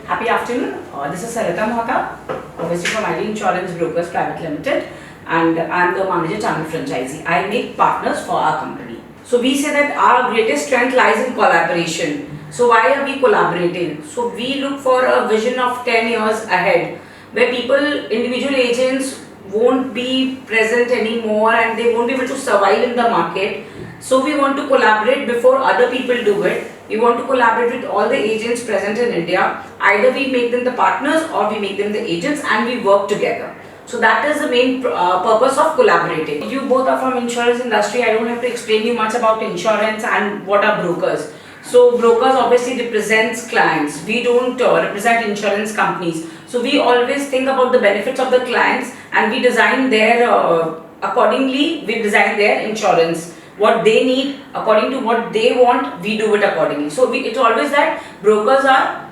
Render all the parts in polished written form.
Happy afternoon. This is Sarita Mohta, obviously from Ideal Insurance Brokers Private Limited, and I am the manager channel franchisee. I make partners for our company. So we say that our greatest strength lies in collaboration. So why are we collaborating? So we look for a vision of 10 years ahead, where individual agents won't be present anymore and they won't be able to survive in the market. So we want to collaborate before other people do it. We want to collaborate with all the agents present in India. Either we make them the partners or we make them the agents and we work together. So that is the main purpose of collaborating. You both are from insurance industry. I don't have to explain you much about insurance and what are brokers. So brokers obviously represents clients. We don't represent insurance companies. So we always think about the benefits of the clients and we design their accordingly. We design their insurance. What they need, according to what they want, we do it accordingly. So it's always that brokers are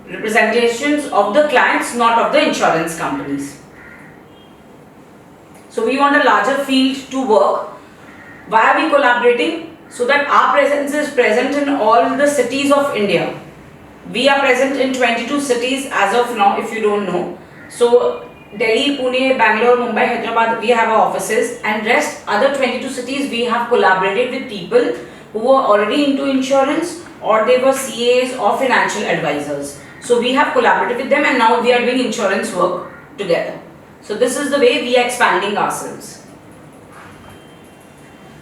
representations of the clients, not of the insurance companies. So we want a larger field to work. Why are we collaborating? So that our presence is present in all the cities of India. We are present in 22 cities as of now, if you don't know. So Delhi, Pune, Bangalore, Mumbai, Hyderabad, we have our offices, and rest other 22 cities we have collaborated with people who were already into insurance or they were CAs or financial advisors. So we have collaborated with them and now we are doing insurance work together. So this is the way we are expanding ourselves.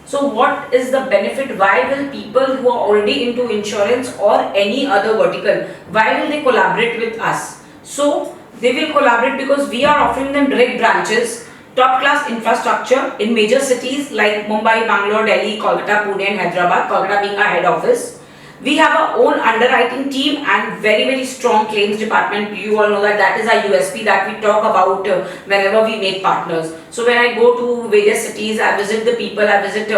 So what is the benefit? Why will people who are already into insurance or any other vertical, why will they collaborate with us? So they will collaborate because we are offering them direct branches, top class infrastructure in major cities like Mumbai, Bangalore, Delhi, Kolkata, Pune and Hyderabad, Kolkata being our head office. We have our own underwriting team and very strong claims department. You all know that is our USP that we talk about whenever we make partners. So when I go to various cities, I visit the people, I visit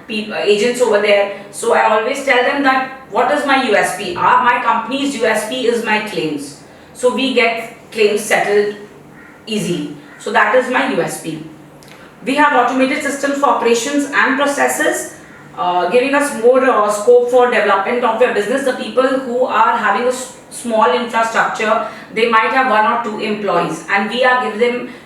agents over there. So I always tell them that what is my USP? My company's USP is my claims. So we get claims settled easily. So that is my USP. We have automated systems for operations and processes, giving us more scope for development of your business. The people who are having a small infrastructure, they might have 1 or 2 employees and we are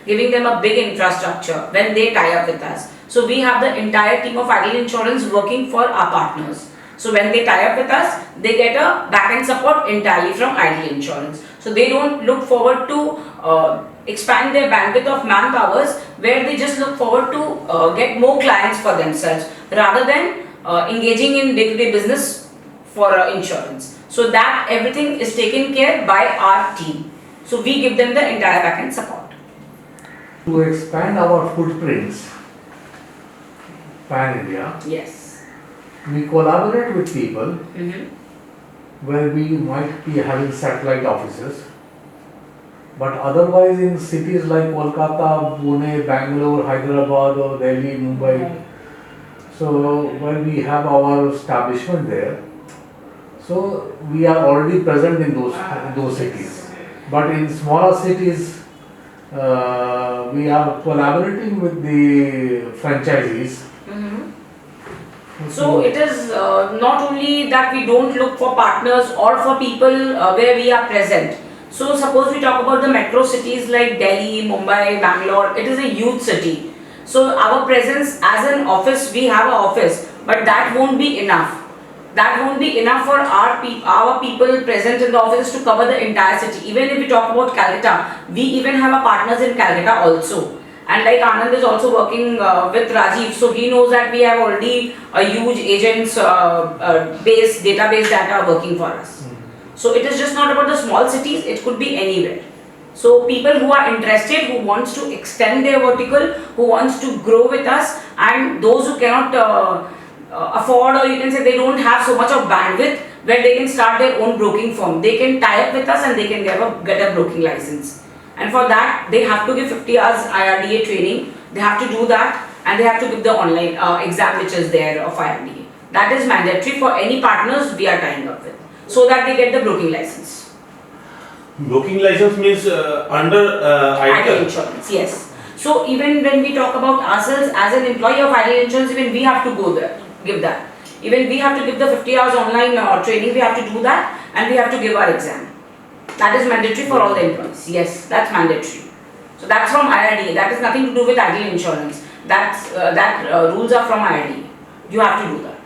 giving them a big infrastructure when they tie up with us. So we have the entire team of Ideal Insurance working for our partners. So when they tie up with us, they get a back-end support entirely from Ideal Insurance. So they don't look forward to expand their bandwidth of manpowers, where they just look forward to get more clients for themselves rather than engaging in day-to-day business for insurance. So that everything is taken care by our team. So we give them the entire back-end support. To expand our footprints pan-India, Yes. we collaborate with people where we might be having satellite offices, but otherwise in cities like Kolkata, Pune, Bangalore, Hyderabad or Delhi, Mumbai, so where we have our establishment there, so we are already present in those cities. But in smaller cities, we are collaborating with the franchisees. So it is not only that we don't look for partners or for people where we are present. So suppose we talk about the metro cities like Delhi, Mumbai, Bangalore, it is a huge city. So our presence as an office, we have an office, but that won't be enough. That won't be enough for our people present in the office to cover the entire city. Even if we talk about Calcutta, we even have our partners in Calcutta also. And like Anand is also working with Rajiv, so he knows that we have already a huge agents database that are working for us. So it is just not about the small cities, it could be anywhere. So people who are interested, who wants to extend their vertical, who wants to grow with us, and those who cannot afford, or you can say they don't have so much of bandwidth where they can start their own broking firm. They can tie up with us and they can get a broking license. And for that, they have to give 50 hours IRDA training. They have to do that and they have to give the online exam which is there of IRDA. That is mandatory for any partners we are tying up with, so that they get the broking license. Broking license means under Ideal Insurance, yes. So even when we talk about ourselves as an employee of Ideal Insurance, even we have to go there, give that. Even we have to give the 50 hours online training, we have to do that and we have to give our exam. That is mandatory for all the employees. Yes, that's mandatory. So that's from IRDA. That is nothing to do with Ideal Insurance. Rules are from IRDA. You have to do that.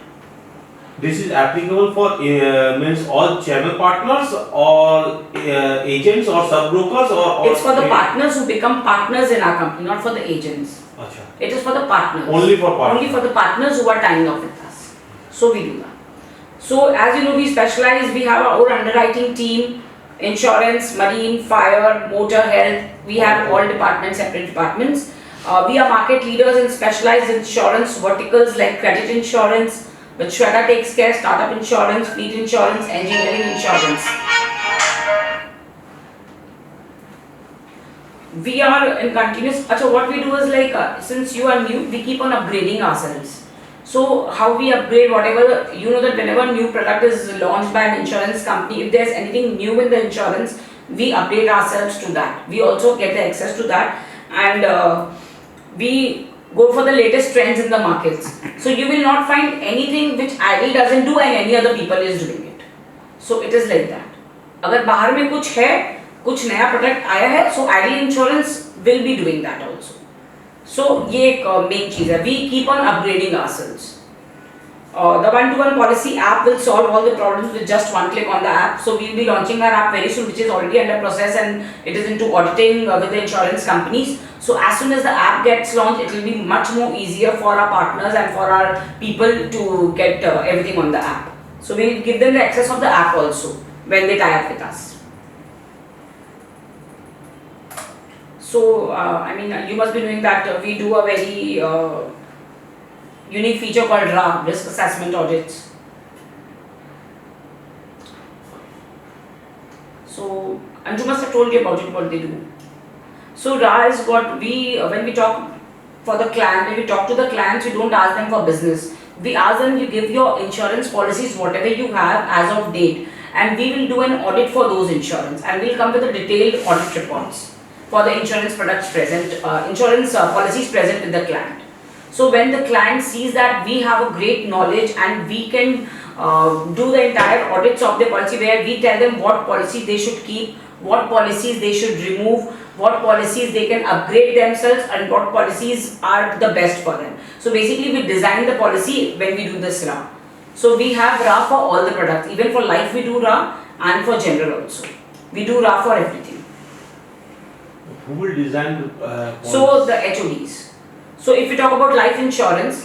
This is applicable for means all channel partners, all agents or sub-brokers or It's for the partners who become partners in our company, not for the agents. Acha. It is for the partners. Only for partners. Only for the partners who are tying up with us. So we do that. So as you know, we specialize, we have our own underwriting team, insurance, marine, fire, motor, health. We have all departments, separate departments. We are market leaders in specialized insurance verticals like credit insurance, which Shweta takes care, startup insurance, fleet insurance, engineering insurance. We are in continuous. So what we do is like, since you are new, we keep on upgrading ourselves. So how we upgrade, whatever, you know that whenever a new product is launched by an insurance company, if there's anything new in the insurance, we update ourselves to that. We also get the access to that, and we go for the latest trends in the markets. So you will not find anything which Ideal doesn't do and any other people is doing it. So it is like that. अगर बाहर में कुछ है, कुछ नया product आया है, so Ideal Insurance will be doing that also. So ये एक main चीज है. We keep on upgrading ourselves. The one-to-one policy app will solve all the problems with just one click on the app. So we will be launching our app very soon, which is already under process and it is into auditing with the insurance companies. So as soon as the app gets launched, it will be much more easier for our partners and for our people to get everything on the app. So we will give them the access of the app also when they tie up with us. So I mean, you must be knowing that we do a very unique feature called RA, risk assessment audits. So Anju must have told you about it, what they do. So RA is what we, when we talk for the client, when we talk to the clients, we don't ask them for business. We ask them, you give your insurance policies, whatever you have as of date, and we will do an audit for those insurance, and we'll come with the detailed audit reports for the insurance products present, insurance policies present with the client. So when the client sees that we have a great knowledge and we can do the entire audits of the policy, where we tell them what policies they should keep, what policies they should remove, what policies they can upgrade themselves, and what policies are the best for them. So basically we design the policy when we do this RA. So we have RA for all the products, even for life we do RA, and for general also. We do RA for everything. Who will design the So the HODs. So if you talk about life insurance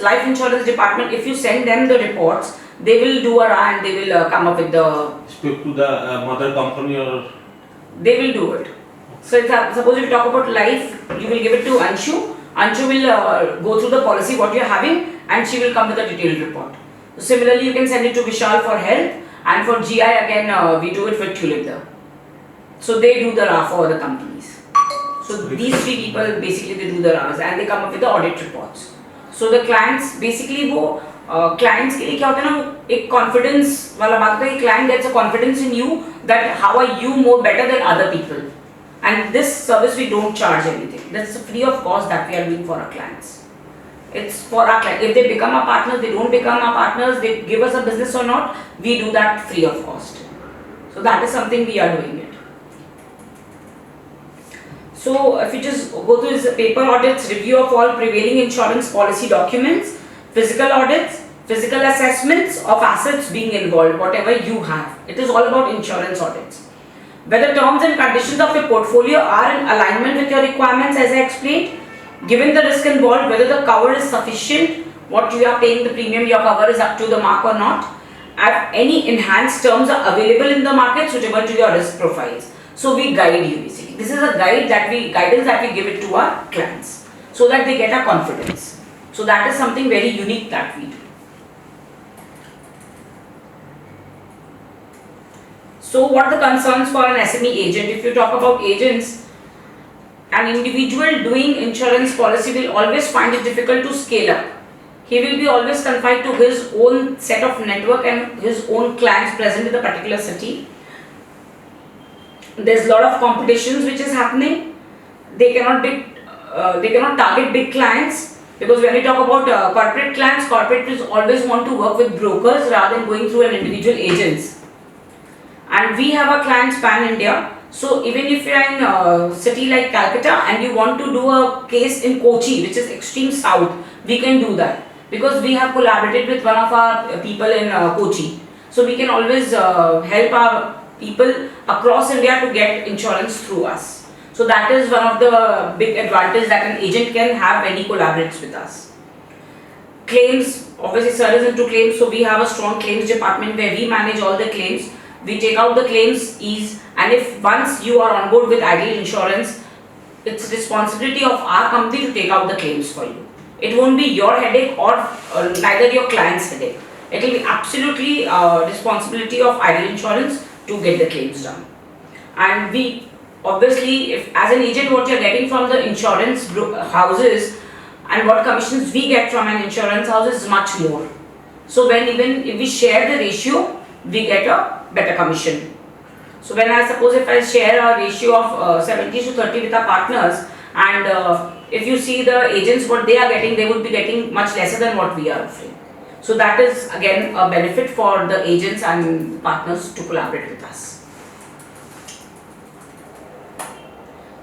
department, if you send them the reports, they will do a RA and they will come up with the... Speak to the mother company or... They will do it. So if, suppose if you talk about life, you will give it to Anshu. Anshu will go through the policy what you are having and she will come with a detailed report. So similarly, you can send it to Vishal for health, and for GI again we do it with Tulip there. So they do the RA for the companies. So these three people basically they do the RAs and they come up with the audit reports. So the clients basically वो clients के लिए क्या होता है ना, एक confidence वाला बात है कि client gets a confidence in you that how are you more better than other people. And this service we don't charge anything. That's free of cost that we are doing for our clients. It's for our clients. If they become our partners, they don't become our partners, they give us a business or not, we do that free of cost. So that is something we are doing it. So if you just go through his paper audits, review of all prevailing insurance policy documents, physical audits, physical assessments of assets being involved, whatever you have. It is all about insurance audits. Whether terms and conditions of your portfolio are in alignment with your requirements as I explained, given the risk involved, whether the cover is sufficient, what you are paying the premium, your cover is up to the mark or not, if any enhanced terms are available in the market suitable to your risk profiles. So we guide you basically. This is a guidance that we give it to our clients so that they get our confidence. So that is something very unique that we do. So what are the concerns for an SME agent? If you talk about agents, an individual doing insurance policy will always find it difficult to scale up. He will be always confined to his own set of network and his own clients present in the particular city. There's a lot of competitions which is happening. They cannot target big clients, because when we talk about corporate clients, corporates always want to work with brokers rather than going through an individual agents. And we have a clients pan India. So even if you are in a city like Calcutta and you want to do a case in Kochi, which is extreme south, we can do that because we have collaborated with one of our people in Kochi. So we can always help our people across India to get insurance through us. So that is one of the big advantages that an agent can have when he collaborates with us. Claims, obviously sir is into claims, so we have a strong claims department where we manage all the claims. We take out the claims ease, and if once you are on board with Ideal Insurance, it's responsibility of our company to take out the claims for you. It won't be your headache or neither your client's headache. It will be absolutely responsibility of Ideal Insurance to get the claims done. And we obviously, if as an agent, what you're getting from the insurance houses and what commissions we get from an insurance house is much more. So when even if we share the ratio, we get a better commission. So when I suppose if I share a ratio of 70 to 30 with our partners, and if you see the agents what they are getting, they would be getting much lesser than what we are offering. So that is again a benefit for the agents and partners to collaborate with us.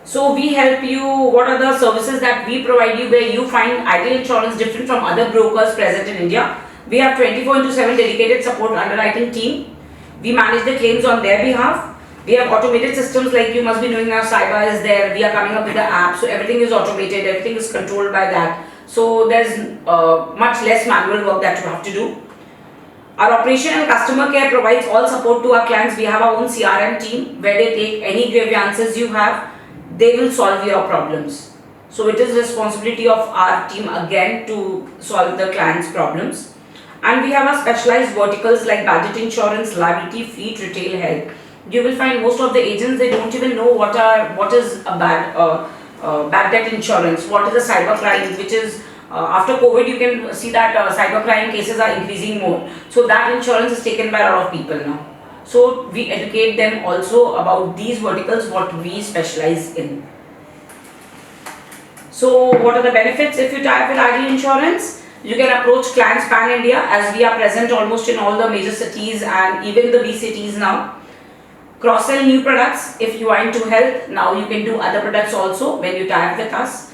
So we help you. What are the services that we provide you where you find Ideal Insurance different from other brokers present in India? We have 24/7 dedicated support underwriting team. We manage the claims on their behalf. We have automated systems like you must be knowing now. Cyber is there. We are coming up with the app, so everything is automated. Everything is controlled by that. So there's much less manual work that you have to do. Our operation and customer care provides all support to our clients. We have our own CRM team where they take any grievances you have. They will solve your problems. So it is responsibility of our team again to solve the client's problems. And we have our specialized verticals like budget insurance, liability, fleet, retail, health. You will find most of the agents, they don't even know what is a bad debt insurance, what is a cyber crime, which is after COVID you can see that cyber crime cases are increasing more. So that insurance is taken by a lot of people now. So we educate them also about these verticals, what we specialize in. So what are the benefits if you tie up with Ideal Insurance? You can approach clients pan-India as we are present almost in all the major cities and even the B cities now. Cross-sell new products. If you are into health, now you can do other products also when you tie up with us.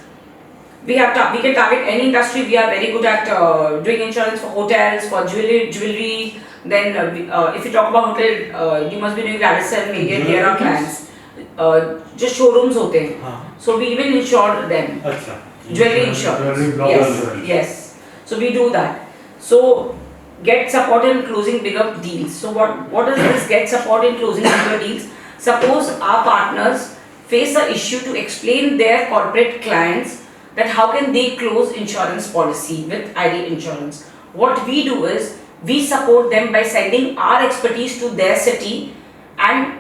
We can target any industry. We are very good at doing insurance for hotels, for jewelry. Then if you talk about hotel, you must be doing Radisson, Marriott, they are our clients. Just showrooms hote hain. So we even insure them. Jewelry insurance. Yes. So we do that. So get support in closing bigger deals. So what is this get support in closing bigger deals? Suppose our partners face an issue to explain their corporate clients that how can they close insurance policy with Ideal Insurance. What we do is we support them by sending our expertise to their city and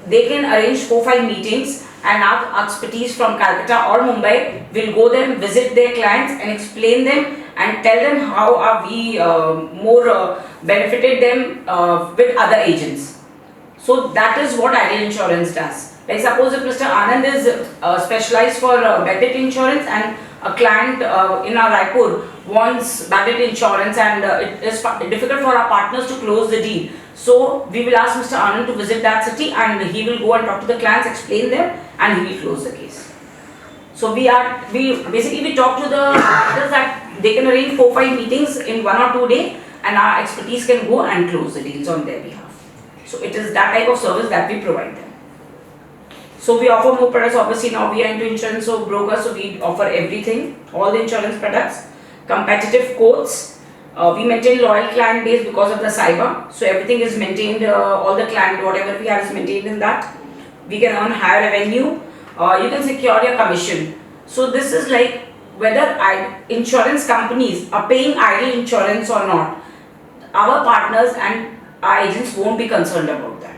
they can arrange 4-5 meetings and our expertise from Calcutta or Mumbai will go there, visit their clients and explain them and tell them how are we more benefited them with other agents. So that is what Ideal Insurance does. Like suppose if Mr. Anand is specialized for bad insurance and a client in our Raipur wants bad insurance and it is difficult for our partners to close the deal. So we will ask Mr. Anand to visit that city and he will go and talk to the clients, explain them and he will close the case. So we talk to the partners that they can arrange 4-5 meetings in 1 or 2 days and our expertise can go and close the deals on their behalf. So it is that type of service that we provide them. So we offer more products. Obviously now we are into insurance, so brokers, so we offer everything, all the insurance products, competitive quotes. We maintain loyal client base because of the cyber. So everything is maintained, all the client, whatever we have is maintained in that. We can earn higher revenue. You can secure your commission. So this is like whether insurance companies are paying Ideal Insurance or not. Our partners and our agents won't be concerned about that.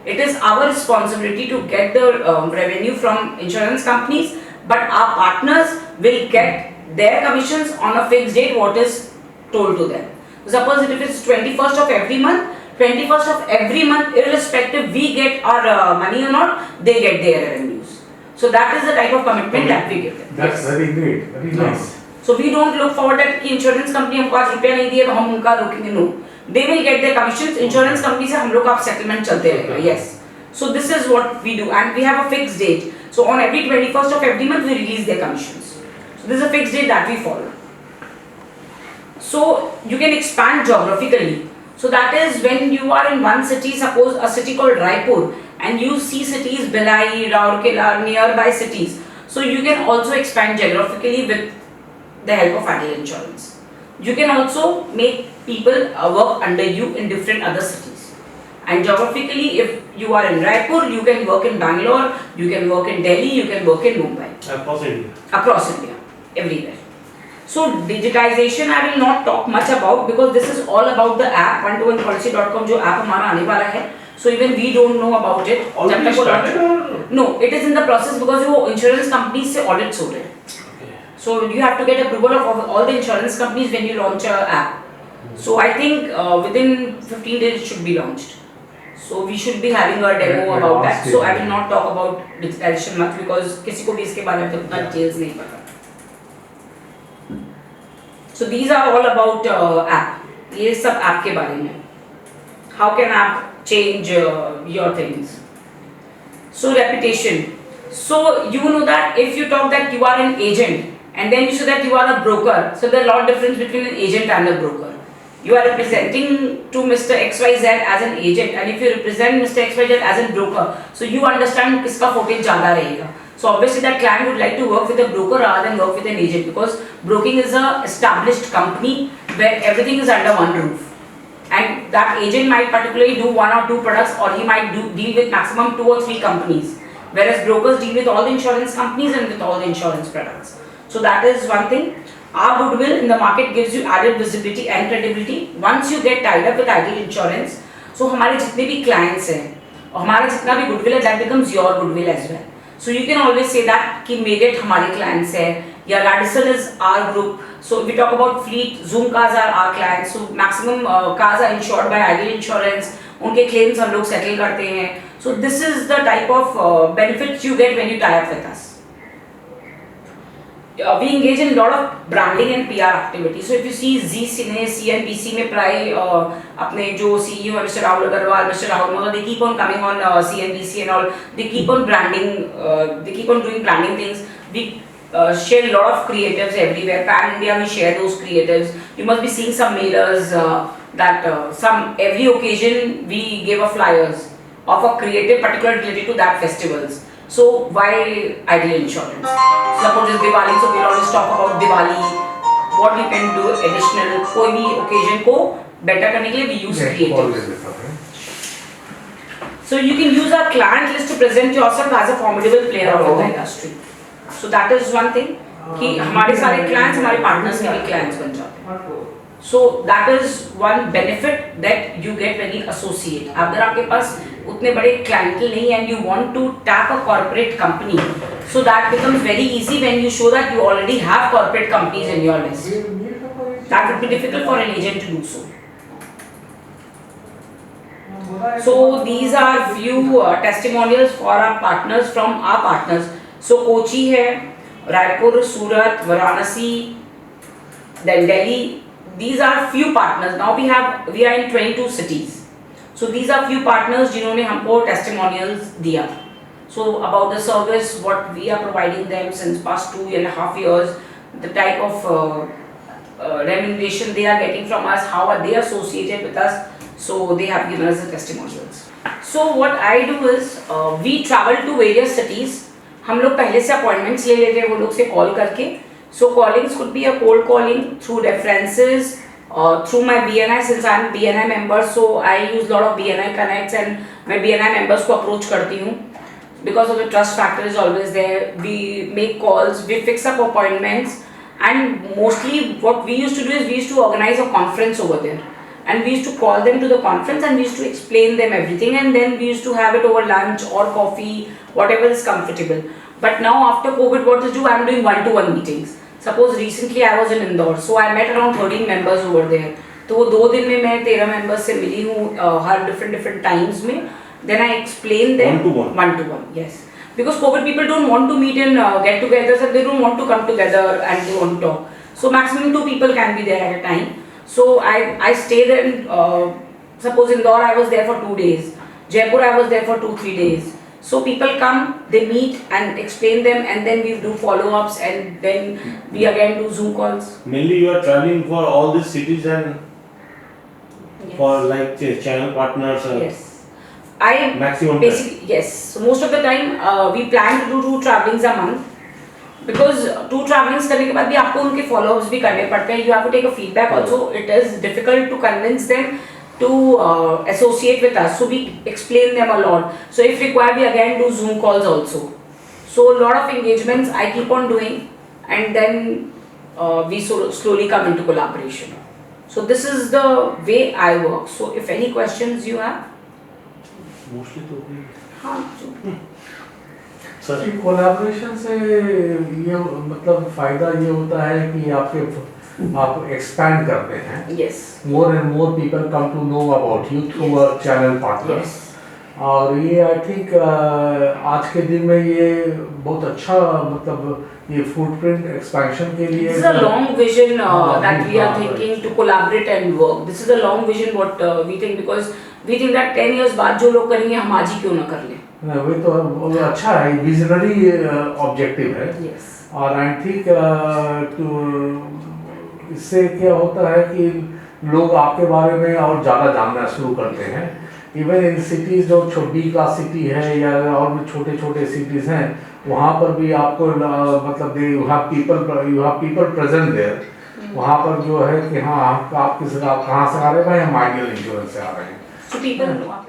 It is our responsibility to get the revenue from insurance companies, but our partners will get their commissions on a fixed date what is told to them. Suppose if it is 21st of every month, irrespective we get our money or not, they get their revenues. So that is the type of commitment that we give them. That's very great, very nice. So we don't look forward that insurance company हमको आज रुपया नहीं दिया तो हम उनका रोकेंगे. No, they will get their commissions. Insurance company से हम लोग का settlement चलते रहेगा. Yes. So this is what we do, and we have a fixed date. So on every 21st of every month we release their commissions. So this is a fixed date that we follow. So you can expand geographically. So that is when you are in one city, suppose a city called Raipur, and you see cities Bhilai, Rourkela, nearby cities. So you can also expand geographically with the help of Ideal Insurance. You can also make people work under you in different other cities. And geographically, if you are in Raipur, you can work in Bangalore, you can work in Delhi, you can work in Mumbai. Across India. Across India, everywhere. So digitization I will not talk much about because this is all about the app one-to-one-policy.com जो app हमारा आने वाला है. So even we don't know about it. Already जब तक वो started launch- or? No, it is in the process because वो insurance companies से audits हो रहे हैं. Okay. So you have to get approval of all the insurance companies when you launch a app. So I think within 15 days it should be launched. So we should be having a demo Yeah, about that. advanced So I stage. will not talk about digitization much because किसी को भी इसके बारे में उतना details नहीं पता. So these are all about app. ये सब app के बारे में. How can app change your things? So reputation. So you know that if you talk that you are an agent and then you say that you are a broker, so there are a lot of difference between an agent and a broker. You are representing to Mr. XYZ as an agent, and if you represent Mr. XYZ as a broker, so you understand किसका footage ज़्यादा रहेगा. So obviously that client would like to work with a broker rather than work with an agent because broking is a established company where everything is under one roof. And that agent might particularly do one or two products, or he might deal with maximum 2 or 3 companies, whereas brokers deal with all the insurance companies and with all the insurance products. So that is one thing. Our goodwill in the market gives you added visibility and credibility. Once you get tied up with Ideal Insurance, so हमारे जितने भी clients हैं और हमारा जितना भी goodwill है, that becomes your goodwill as well. So you can always say that कि Megit हमारे clients हैं या Radisson is our group. So if we talk about fleet, Zoom cars are our clients. So maximum cars are insured by Ideal Insurance. उनके claims हम लोग settle करते हैं. So this is the type of benefits you get when you tie up with us. We engage in a lot of branding and PR activities. So if you see Z Cine, CNBC में प्राय अपने जो CEO है Mr. Rahul Agarwal, Mr. Rahul Moda, they keep on coming on CNBC and all. They keep on branding, they keep on doing branding things. We share a lot of creatives everywhere. Pan India, we share those creatives. You must be seeing some mailers that some every occasion we give a flyers of a creative particular related to that festivals. So why Ideal Insurance? Suppose it's Diwali, so we'll always talk about Diwali. What you can do additional, कोई भी occasion को better करने के लिए we use creatives. So you can use our client list to present yourself as a formidable player of the industry. So that is one thing कि हमारे सारे clients हमारे partners के भी clients बन जाते हैं. So that is one benefit that you get when you associate. अगर आपके पास उतने बड़े clientele नहीं and you want to tap a corporate company, so that becomes very easy when you show that you already have corporate companies in your list. That would be difficult for an agent to do so. So these are few testimonials for our partners from our partners. So Kochi है, Raipur, Surat, Varanasi, then Delhi. These are few partners. Now we are in 22 cities. So these are few partners जिन्होंने हमको testimonials दिया. So about the service, what we are providing them since past 2.5 years, the type of remuneration they are getting from us, how are they associated with us. So they have given us the testimonials. So what I do is we travel to various cities. हम लोग पहले से appointments ले लेते हैं वो लोग से call करके. So callings could be a cold calling through references, through my BNI since I am BNI member. So I use lot of BNI connects and मैं BNI members को approach करती हूँ. Because of the trust factor is always there. We make calls, we fix up appointments, and mostly what we used to do is we used to organize a conference over there. And we used to call them to the conference and we used to explain them everything, and then we used to have it over lunch or coffee, whatever is comfortable. But now after COVID, what to do? I am doing one-to-one meetings. Suppose recently I was in Indore, so I met around 13 members over there. तो वो 2 दिन में मैं 13 members से मिली हूँ हर different times में. Then I explain them one-to-one. Yes, because COVID people don't want to meet in get-togethers and they don't want to come together and they want to talk. So maximum 2 people can be there at a time. So I stayed in suppose Indore I was there for 2 days. Jaipur I was there for 2-3 days. So people come, they meet and explain them, and then we do follow-ups, and then we again do Zoom calls. Mainly you are traveling for all these cities and Yes. for like channel partners. Yes. I Maximum basically yes. So most of the time we plan to do 2 travelings a month. Because 2 travelings करने के बाद भी आपको उनके follow-ups भी करने पड़ते हैं. You have to take a feedback also. It is difficult to convince them to associate with us. So we explain them a lot. So if required, we again do Zoom calls also. So a lot of engagements I keep on doing, and then we slowly come into collaboration. So this is the way I work. So if any questions you have, Mostly तो भी हाँ जो sir collaboration से ये मतलब फायदा ये होता है कि आप एक्सपैंड करते हैं. yes. More and more people come to know about you through Yes. a channel partners. Yes. और ये आई थिंक आज के दिन में ये बहुत अच्छा मतलब ये फुटप्रिंट एक्सपेंशन के लिए This is a long vision that we are हाँ, thinking to collaborate and work. This is a long vision what we think, because we think that 10 years बाद जो लोग करेंगे हम आज ही क्यों ना कर लें. वो तो वो अच्छा है, विजनरी ऑब्जेक्टिव है. Yes. और आई थिंक इससे क्या होता है कि लोग आपके बारे में और ज़्यादा जानना शुरू करते हैं. इवन इन सिटीज़ जो बी क्लास सिटी है या और भी छोटे छोटे सिटीज़ हैं, वहाँ पर भी आपको मतलब you have people present there. वहाँ पर जो है कि हाँ आप कहाँ से आ रहे हैं, हम आइडियल इंश्योरेंस से आ रहे हैं. So people know.